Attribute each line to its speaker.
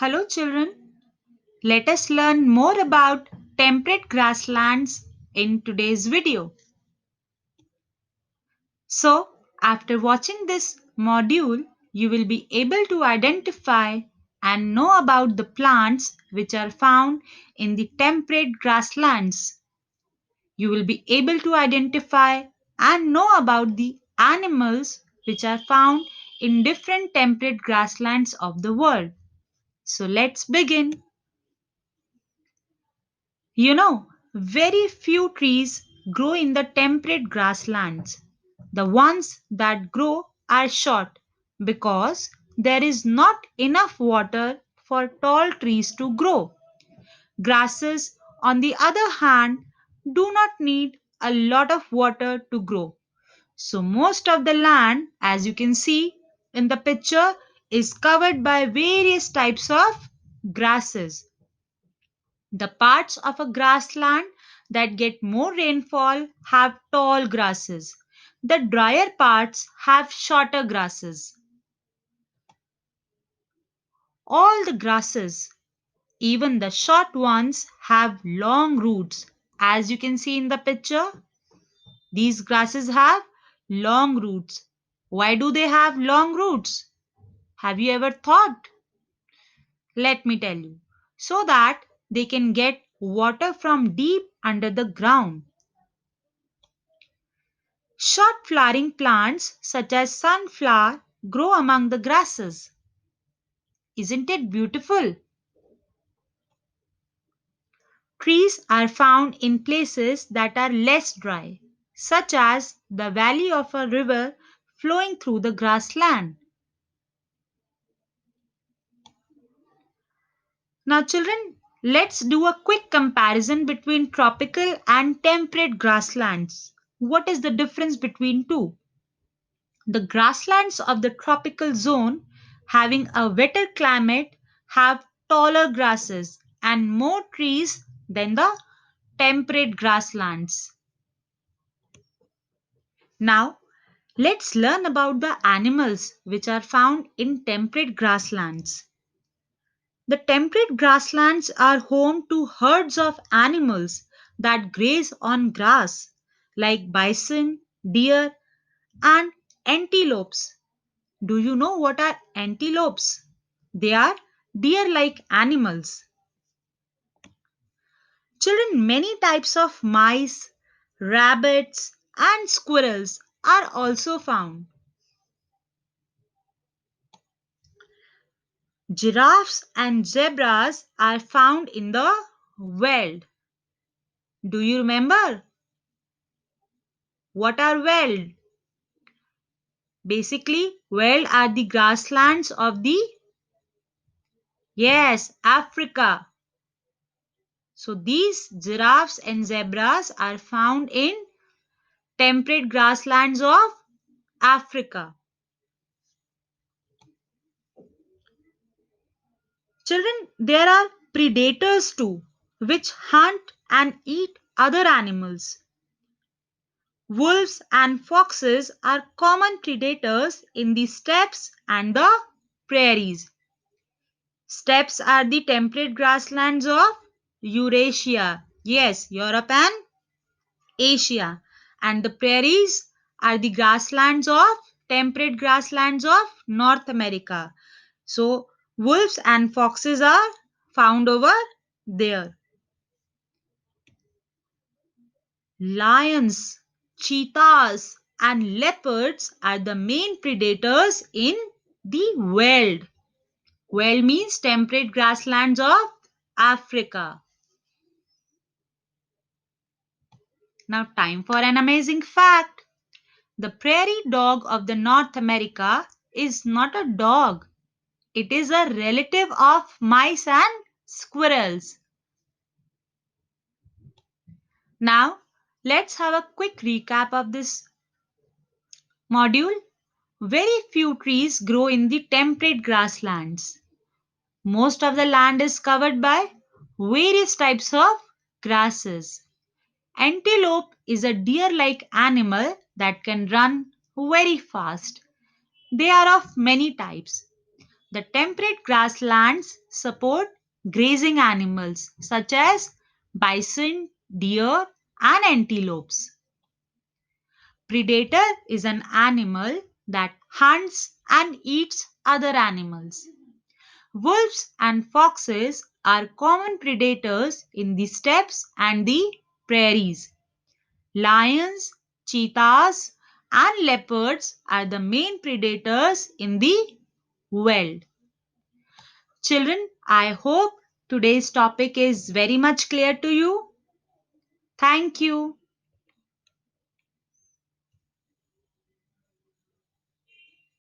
Speaker 1: Hello, children. Let us learn more about temperate grasslands in today's video. So, after watching this module, you will be able to identify and know about the plants which are found in the temperate grasslands. You will be able to identify and know about the animals which are found in different temperate grasslands of the world. So, let's begin. Very few trees grow in the temperate grasslands. The ones that grow are short because there is not enough water for tall trees to grow. Grasses, on the other hand, do not need a lot of water to grow. So, most of the land, as you can see in the picture, is covered by various types of grasses. The parts of a grassland that get more rainfall have tall grasses. The drier parts have shorter grasses. All the grasses, even the short ones, have long roots. As you can see in the picture, these grasses have long roots. Why do they have long roots? Have you ever thought? Let me tell you. So that they can get water from deep under the ground. Short flowering plants such as sunflower grow among the grasses. Isn't it beautiful? Trees are found in places that are less dry, such as the valley of a river flowing through the grassland. Now, children, let's do a quick comparison between tropical and temperate grasslands. What is the difference between two? The grasslands of the tropical zone, having a wetter climate, have taller grasses and more trees than the temperate grasslands. Now, let's learn about the animals which are found in temperate grasslands. The temperate grasslands are home to herds of animals that graze on grass, like bison, deer, and antelopes. Do you know what are antelopes? They are deer like animals. Children, many types of mice, rabbits, and squirrels are also found. Giraffes and zebras are found in the wild. Do you remember what are wild? Basically, wild are the grasslands of the, yes, Africa. So these giraffes and zebras are found in temperate grasslands of Africa. Children, there are predators too, which hunt and eat other animals. Wolves and foxes are common predators in the steppes and the prairies. Steppes are the temperate grasslands of Eurasia. Yes, Europe and Asia. And the prairies are the grasslands of temperate grasslands of North America. So, wolves and foxes are found over there. Lions, cheetahs, and leopards are the main predators in the wild. Wild means temperate grasslands of Africa. Now, time for an amazing fact. The prairie dog of the North America is not a dog. It is a relative of mice and squirrels. Now, let's have a quick recap of this module. Very few trees grow in the temperate grasslands. Most of the land is covered by various types of grasses. Antelope is a deer-like animal that can run very fast. They are of many types. The temperate grasslands support grazing animals such as bison, deer, and antelopes. Predator is an animal that hunts and eats other animals. Wolves and foxes are common predators in the steppes and the prairies. Lions, cheetahs, and leopards are the main predators in the wild. Children, I hope today's topic is very much clear to you. Thank you.